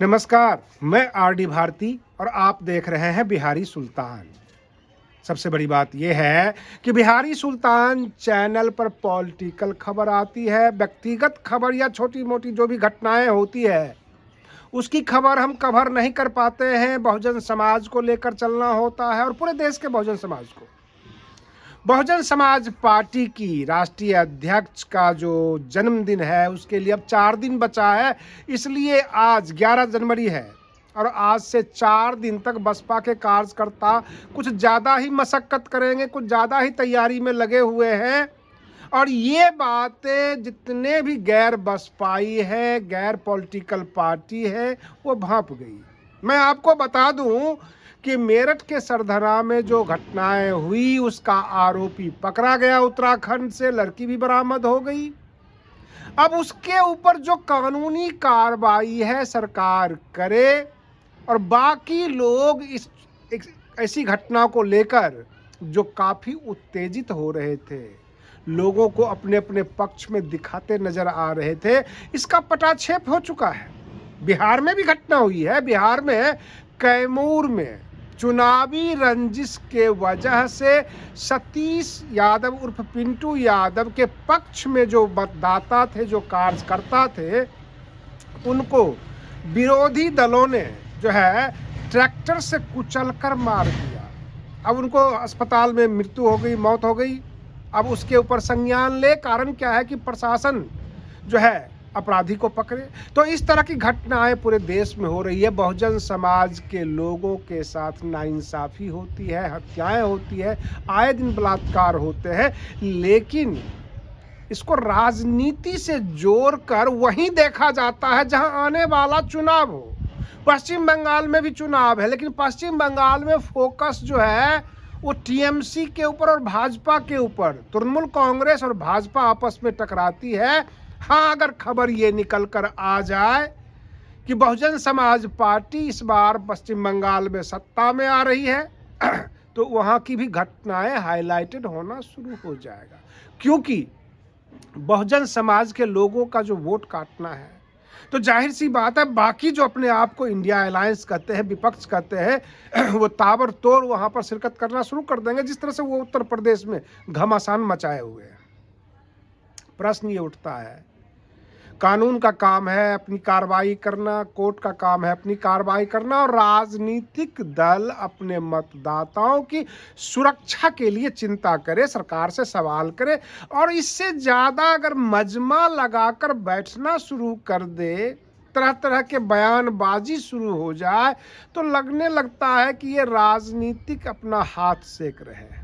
नमस्कार, मैं आरडी भारती और आप देख रहे हैं बिहारी सुल्तान। सबसे बड़ी बात यह है कि बिहारी सुल्तान चैनल पर पॉलिटिकल खबर आती है, व्यक्तिगत खबर या छोटी-मोटी जो भी घटनाएं होती है, उसकी खबर हम कवर नहीं कर पाते हैं। बहुजन समाज को लेकर चलना होता है और पूरे देश के बहुजन समाज को। बहुजन समाज पार्टी की राष्ट्रीय अध्यक्ष का जो जन्मदिन है उसके लिए अब 4 दिन बचा है, इसलिए आज 11 जनवरी है और आज से 4 दिन तक बसपा के कार्यकर्ता कुछ ज़्यादा ही मशक्कत करेंगे, कुछ ज़्यादा ही तैयारी में लगे हुए हैं। और ये बातें जितने भी गैर बसपाई है, गैर पॉलिटिकल पार्टी है, वो भांप गई। मैं आपको बता दूं कि मेरठ के सरधरा में जो घटनाएं हुई उसका आरोपी पकड़ा गया, उत्तराखंड से लड़की भी बरामद हो गई। अब उसके ऊपर जो कानूनी कार्रवाई है सरकार करे और बाकी लोग इस ऐसी घटना को लेकर जो काफ़ी उत्तेजित हो रहे थे, लोगों को अपने अपने पक्ष में दिखाते नजर आ रहे थे, इसका पटाक्षेप हो चुका है। बिहार में भी घटना हुई है। बिहार में कैमूर में चुनावी रंजिश के वजह से सतीश यादव उर्फ पिंटू यादव के पक्ष में जो मतदाता थे, जो कार्यकर्ता थे, उनको विरोधी दलों ने जो है ट्रैक्टर से कुचलकर मार दिया। अब उनको अस्पताल में मृत्यु हो गई, मौत हो गई। अब उसके ऊपर संज्ञान ले, कारण क्या है कि प्रशासन जो है अपराधी को पकड़े। तो इस तरह की घटनाएं पूरे देश में हो रही है। बहुजन समाज के लोगों के साथ नाइंसाफी होती है, हत्याएं होती है, आए दिन बलात्कार होते हैं, लेकिन इसको राजनीति से जोड़कर वहीं देखा जाता है जहां आने वाला चुनाव हो। पश्चिम बंगाल में भी चुनाव है, लेकिन पश्चिम बंगाल में फोकस जो है वो टीएमसी के ऊपर और भाजपा के ऊपर, तृणमूल कांग्रेस और भाजपा आपस में टकराती है। हाँ, अगर खबर ये निकल कर आ जाए कि बहुजन समाज पार्टी इस बार पश्चिम बंगाल में सत्ता में आ रही है तो वहाँ की भी घटनाएं हाईलाइटेड होना शुरू हो जाएगा, क्योंकि बहुजन समाज के लोगों का जो वोट काटना है, तो जाहिर सी बात है बाकी जो अपने आप को इंडिया अलायंस कहते हैं, विपक्ष कहते हैं, वो ताबड़तोड़ वहाँ पर शिरकत करना शुरू कर देंगे, जिस तरह से वो उत्तर प्रदेश में घमासान मचाए हुए हैं। प्रश्न ये उठता है, कानून का काम है अपनी कार्रवाई करना, कोर्ट का काम है अपनी कार्रवाई करना, और राजनीतिक दल अपने मतदाताओं की सुरक्षा के लिए चिंता करे, सरकार से सवाल करे, और इससे ज़्यादा अगर मजमा लगाकर बैठना शुरू कर दे, तरह तरह के बयानबाजी शुरू हो जाए, तो लगने लगता है कि ये राजनीतिक अपना हाथ सेक रहे हैं।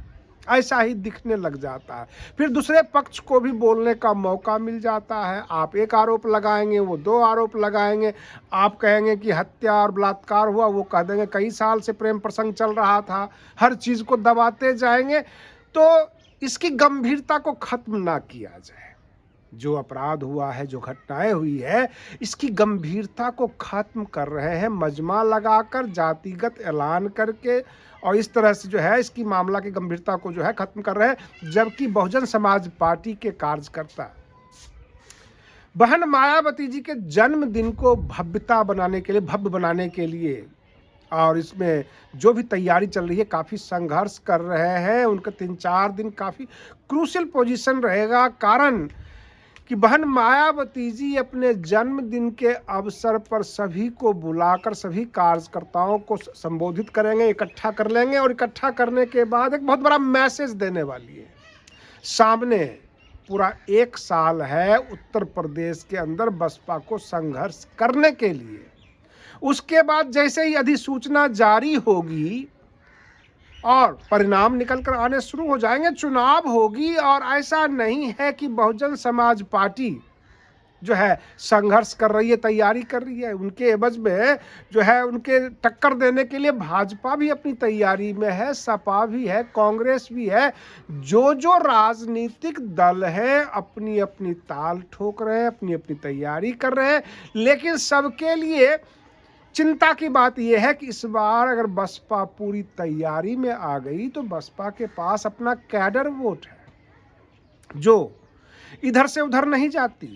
ऐसा ही दिखने लग जाता है। फिर दूसरे पक्ष को भी बोलने का मौका मिल जाता है। आप एक आरोप लगाएंगे, वो 2 आरोप लगाएंगे। आप कहेंगे कि हत्या और बलात्कार हुआ, वो कह देंगे कई साल से प्रेम प्रसंग चल रहा था। हर चीज़ को दबाते जाएंगे, तो इसकी गंभीरता को खत्म ना किया जाए। जो अपराध हुआ है, जो घटनाएं हुई है, इसकी गंभीरता को खत्म कर रहे हैं मजमा लगाकर, जातिगत ऐलान करके, और इस तरह से जो है इसकी मामला की गंभीरता को जो है खत्म कर रहे हैं। जबकि बहुजन समाज पार्टी के कार्यकर्ता बहन मायावती जी के जन्मदिन को भव्यता बनाने के लिए, भव्य बनाने के लिए, और इसमें जो भी तैयारी चल रही है, काफ़ी संघर्ष कर रहे हैं। उनका 3-4 दिन काफ़ी क्रूशियल पोजीशन रहेगा, कारण कि बहन मायावती जी अपने जन्मदिन के अवसर पर सभी को बुलाकर सभी कार्यकर्ताओं को संबोधित करेंगे, इकट्ठा कर लेंगे, और इकट्ठा करने के बाद एक बहुत बड़ा मैसेज देने वाली है। सामने पूरा 1 साल है उत्तर प्रदेश के अंदर बसपा को संघर्ष करने के लिए। उसके बाद जैसे ही अधिसूचना जारी होगी और परिणाम निकल कर आने शुरू हो जाएंगे, चुनाव होगी, और ऐसा नहीं है कि बहुजन समाज पार्टी जो है संघर्ष कर रही है, तैयारी कर रही है। उनके एवज में जो है उनके टक्कर देने के लिए भाजपा भी अपनी तैयारी में है, सपा भी है, कांग्रेस भी है। जो राजनीतिक दल है अपनी अपनी ताल ठोक रहे हैं, अपनी अपनी तैयारी कर रहे हैं, लेकिन सबके लिए चिंता की बात यह है कि इस बार अगर बसपा पूरी तैयारी में आ गई तो बसपा के पास अपना कैडर वोट है, जो इधर से उधर नहीं जाती।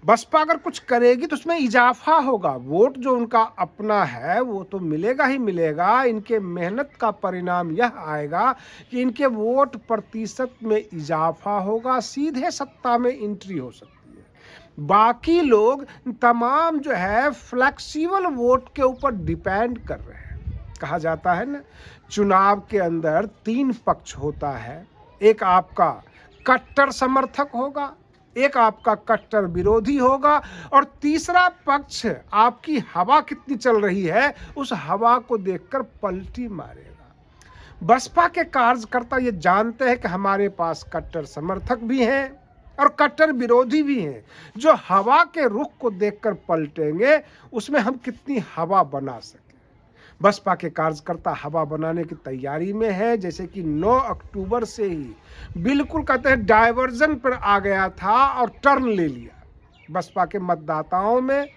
बसपा अगर कुछ करेगी तो उसमें इजाफा होगा। वोट जो उनका अपना है वो तो मिलेगा ही मिलेगा। इनके मेहनत का परिणाम यह आएगा कि इनके वोट प्रतिशत में इजाफा होगा, सीधे सत्ता में एंट्री हो सकती है। बाकी लोग तमाम जो है फ्लेक्सिबल वोट के ऊपर डिपेंड कर रहे हैं। कहा जाता है ना, चुनाव के अंदर 3 पक्ष होता है। एक आपका कट्टर समर्थक होगा, एक आपका कट्टर विरोधी होगा और तीसरा पक्ष आपकी हवा कितनी चल रही है उस हवा को देखकर पलटी मारेगा। बसपा के कार्यकर्ता ये जानते हैं कि हमारे पास कट्टर समर्थक भी हैं और कट्टर विरोधी भी हैं। जो हवा के रुख को देखकर पलटेंगे उसमें हम कितनी हवा बना सकें। बसपा के कार्यकर्ता हवा बनाने की तैयारी में है। जैसे कि 9 अक्टूबर से ही बिल्कुल कहते हैं डायवर्जन पर आ गया था और टर्न ले लिया। बसपा के मतदाताओं में,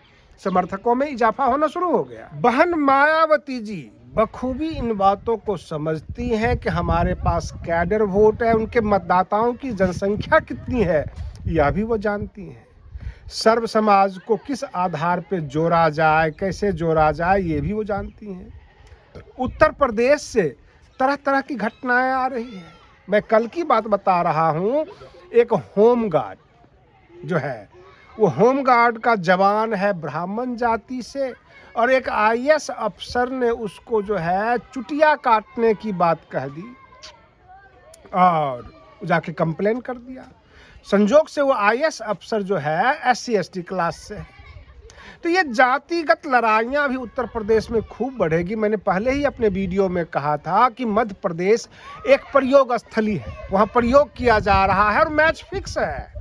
समर्थकों में इजाफा होना शुरू हो गया। बहन मायावती जी बखूबी इन बातों को समझती हैं कि हमारे पास कैडर वोट है, उनके मतदाताओं की जनसंख्या कितनी है यह भी वो जानती हैं। सर्व समाज को किस आधार पे जोड़ा जाए, कैसे जोड़ा जाए ये भी वो जानती हैं। उत्तर प्रदेश से तरह तरह की घटनाएं आ रही हैं। मैं कल की बात बता रहा हूँ। एक होमगार्ड जो है वो होमगार्ड का जवान है ब्राह्मण जाति से और एक आईएएस अफसर ने उसको जो है चुटिया काटने की बात कह दी और जाके कंप्लेन कर दिया। संजोग से वो आईएएस अफसर जो है SC ST क्लास से है। तो ये जातिगत लड़ाइयाँ भी उत्तर प्रदेश में खूब बढ़ेगी। मैंने पहले ही अपने वीडियो में कहा था कि मध्य प्रदेश एक प्रयोग स्थली है, वहाँ प्रयोग किया जा रहा है और मैच फिक्स है।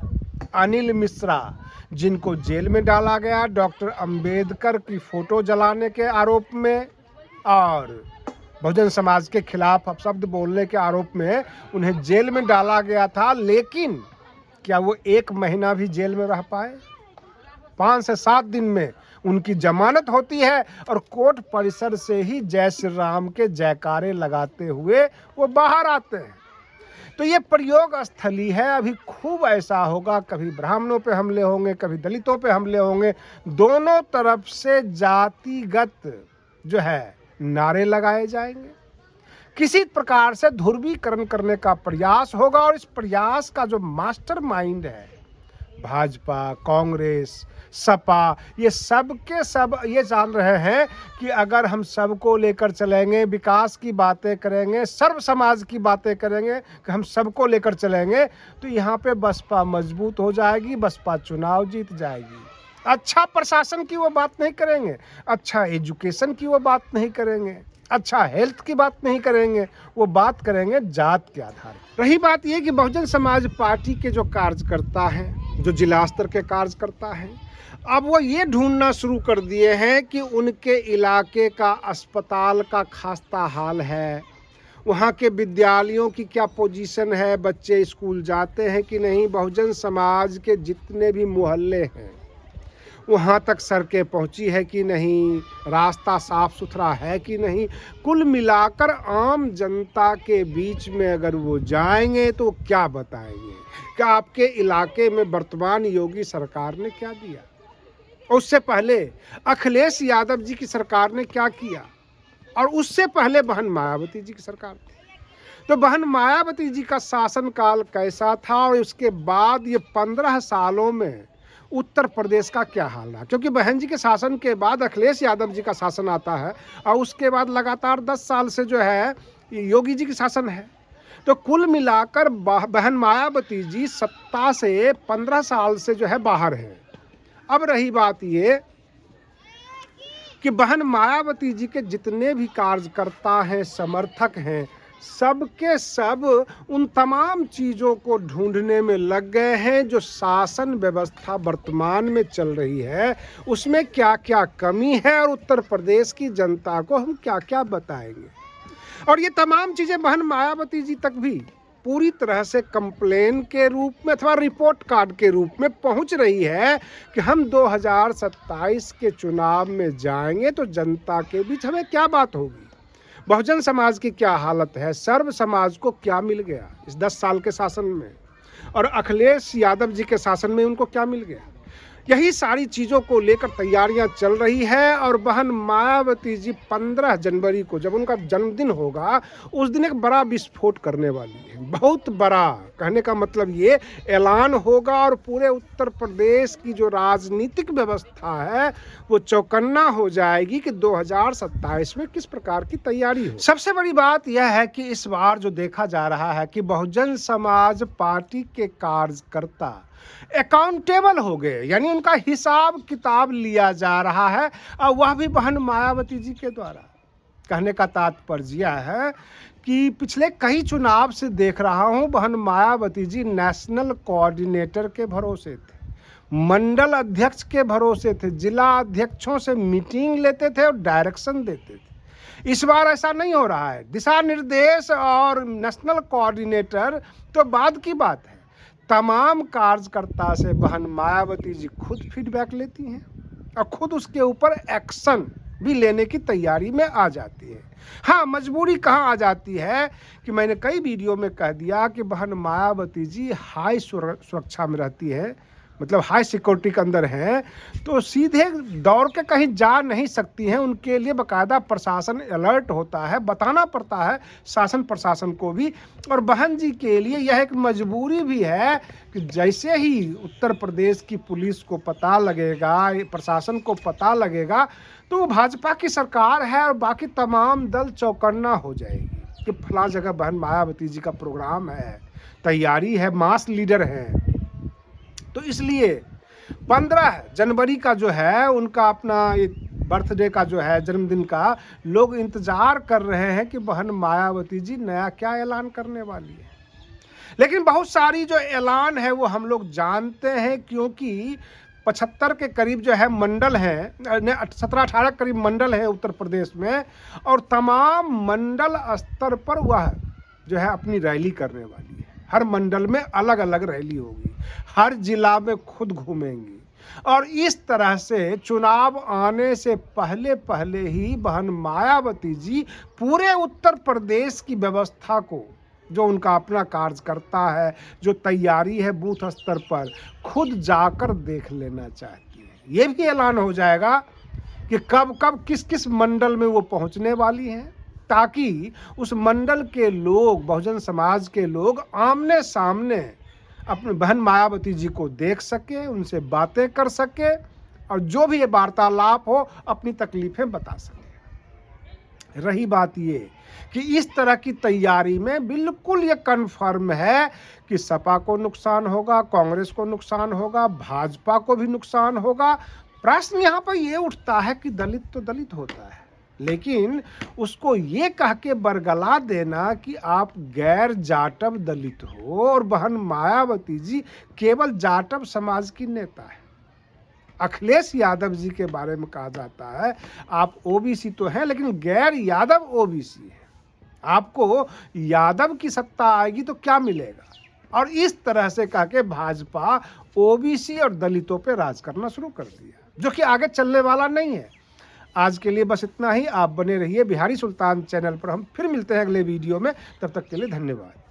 अनिल मिश्रा जिनको जेल में डाला गया डॉक्टर अंबेडकर की फोटो जलाने के आरोप में और बहुजन समाज के खिलाफ अपशब्द बोलने के आरोप में उन्हें जेल में डाला गया था, लेकिन क्या वो 1 महीना भी जेल में रह पाए? 5 से 7 दिन में उनकी जमानत होती है और कोर्ट परिसर से ही जय श्री राम के जयकारे लगाते हुए वो बाहर आते हैं। तो ये प्रयोग स्थली है। अभी खूब ऐसा होगा, कभी ब्राह्मणों पे हमले होंगे, कभी दलितों पे हमले होंगे। दोनों तरफ से जातिगत जो है नारे लगाए जाएंगे। किसी प्रकार से ध्रुवीकरण करने का प्रयास होगा और इस प्रयास का जो मास्टरमाइंड है भाजपा, कांग्रेस, सपा, ये सब के सब ये जान रहे हैं कि अगर हम सबको लेकर चलेंगे, विकास की बातें करेंगे, सर्व समाज की बातें करेंगे, कि हम सबको लेकर चलेंगे तो यहाँ पे बसपा मजबूत हो जाएगी, बसपा चुनाव जीत जाएगी। अच्छा प्रशासन की वो बात नहीं करेंगे, अच्छा एजुकेशन की वो बात नहीं करेंगे, अच्छा हेल्थ की बात नहीं करेंगे, वो बात करेंगे जात के आधार पर। रही बात ये कि बहुजन समाज पार्टी के जो कार्यकर्ता हैं, जो जिला स्तर के कार्यकर्ता हैं, अब वो ये ढूंढना शुरू कर दिए हैं कि उनके इलाके का अस्पताल का खस्ता हाल है, वहाँ के विद्यालयों की क्या पोजीशन है, बच्चे स्कूल जाते हैं कि नहीं, बहुजन समाज के जितने भी मोहल्ले हैं वहाँ तक सड़कें पहुँची है कि नहीं, रास्ता साफ सुथरा है कि नहीं। कुल मिलाकर आम जनता के बीच में अगर वो जाएंगे तो क्या बताएंगे कि आपके इलाके में वर्तमान योगी सरकार ने क्या दिया, उससे पहले अखिलेश यादव जी की सरकार ने क्या किया, और उससे पहले बहन मायावती जी की सरकार थी। तो बहन मायावती जी का शासनकाल कैसा था और उसके बाद ये 15 सालों में उत्तर प्रदेश का क्या हाल रहा, क्योंकि बहन जी के शासन के बाद अखिलेश यादव जी का शासन आता है और उसके बाद लगातार 10 साल से जो है योगी जी की शासन है। तो कुल मिलाकर बहन मायावती जी सत्ता से 15 साल से जो है बाहर है। अब रही बात ये कि बहन मायावती जी के जितने भी कार्यकर्ता हैं, समर्थक हैं, सब के सब उन तमाम चीज़ों को ढूंढने में लग गए हैं जो शासन व्यवस्था वर्तमान में चल रही है उसमें क्या क्या कमी है और उत्तर प्रदेश की जनता को हम क्या क्या बताएंगे। और ये तमाम चीज़ें बहन मायावती जी तक भी पूरी तरह से कंप्लेन के रूप में अथवा रिपोर्ट कार्ड के रूप में पहुंच रही है कि हम 2027 के चुनाव में जाएंगे तो जनता के बीच हमें क्या बात होगी, बहुजन समाज की क्या हालत है, सर्व समाज को क्या मिल गया इस 10 साल के शासन में। और अखिलेश यादव जी के शासन में उनको क्या मिल गया। यही सारी चीज़ों को लेकर तैयारियां चल रही है और बहन मायावती जी 15 जनवरी को जब उनका जन्मदिन होगा उस दिन एक बड़ा विस्फोट करने वाली है। बहुत बड़ा कहने का मतलब ये ऐलान होगा और पूरे उत्तर प्रदेश की जो राजनीतिक व्यवस्था है वो चौकन्ना हो जाएगी कि 2027 में किस प्रकार की तैयारी हो। सबसे बड़ी बात यह है कि इस बार जो देखा जा रहा है कि बहुजन समाज पार्टी के कार्यकर्ता अकाउंटेबल हो गए, यानी उनका हिसाब किताब लिया जा रहा है और वह भी बहन मायावती जी के द्वारा। कहने का तात्पर्य यह है कि पिछले कई चुनाव से देख रहा हूं बहन मायावती जी नेशनल कोऑर्डिनेटर के भरोसे थे, मंडल अध्यक्ष के भरोसे थे, जिला अध्यक्षों से मीटिंग लेते थे और डायरेक्शन देते थे। इस बार ऐसा नहीं हो रहा है। दिशा निर्देश और नेशनल कोऑर्डिनेटर तो बाद की बात है, तमाम कार्यकर्ता से बहन मायावती जी खुद फीडबैक लेती हैं और खुद उसके ऊपर एक्शन भी लेने की तैयारी में आ जाती है। हाँ, मजबूरी कहाँ आ जाती है कि मैंने कई वीडियो में कह दिया कि बहन मायावती जी हाई सुरक्षा में रहती है, मतलब हाई सिक्योरिटी के अंदर हैं, तो सीधे दौड़ के कहीं जा नहीं सकती हैं। उनके लिए बाकायदा प्रशासन अलर्ट होता है, बताना पड़ता है शासन प्रशासन को भी। और बहन जी के लिए यह एक मजबूरी भी है कि जैसे ही उत्तर प्रदेश की पुलिस को पता लगेगा, प्रशासन को पता लगेगा, तो भाजपा की सरकार है और बाकी तमाम दल चौकन्ना हो जाएगी कि फला जगह बहन मायावती जी का प्रोग्राम है, तैयारी है, मास लीडर है। तो इसलिए 15 जनवरी का जो है उनका अपना एक बर्थडे का जो है जन्मदिन का, लोग इंतजार कर रहे हैं कि बहन मायावती जी नया क्या ऐलान करने वाली है। लेकिन बहुत सारी जो ऐलान है वो हम लोग जानते हैं, क्योंकि 75 के करीब जो है मंडल हैं, 17-18 करीब मंडल है उत्तर प्रदेश में, और तमाम मंडल स्तर पर वह जो है अपनी रैली करने वाली है। हर मंडल में अलग अलग रैली होगी, हर जिला में खुद घूमेंगी और इस तरह से चुनाव आने से पहले पहले ही बहन मायावती जी पूरे उत्तर प्रदेश की व्यवस्था को, जो उनका अपना कार्यकर्ता है, जो तैयारी है बूथ स्तर पर, खुद जाकर देख लेना चाहती है। ये भी ऐलान हो जाएगा कि कब कब किस किस मंडल में वो पहुंचने वाली हैं, ताकि उस मंडल के लोग, बहुजन समाज के लोग आमने सामने अपने बहन मायावती जी को देख सके, उनसे बातें कर सके और जो भी ये वार्तालाप हो अपनी तकलीफें बता सके। रही बात ये कि इस तरह की तैयारी में बिल्कुल ये कन्फर्म है कि सपा को नुकसान होगा, कांग्रेस को नुकसान होगा, भाजपा को भी नुकसान होगा। प्रश्न यहाँ पर ये उठता है कि दलित तो दलित होता है, लेकिन उसको ये कह के बरगला देना कि आप गैर जाटव दलित हो, और बहन मायावती जी केवल जाटव समाज की नेता है। अखिलेश यादव जी के बारे में कहा जाता है आप ओबीसी तो हैं लेकिन गैर यादव ओबीसी है, आपको यादव की सत्ता आएगी तो क्या मिलेगा। और इस तरह से कह के भाजपा ओबीसी और दलितों पे राज करना शुरू कर दिया, जो कि आगे चलने वाला नहीं है। आज के लिए बस इतना ही। आप बने रहिए बिहारी सुल्तान चैनल पर। हम फिर मिलते हैं अगले वीडियो में, तब तक के लिए धन्यवाद।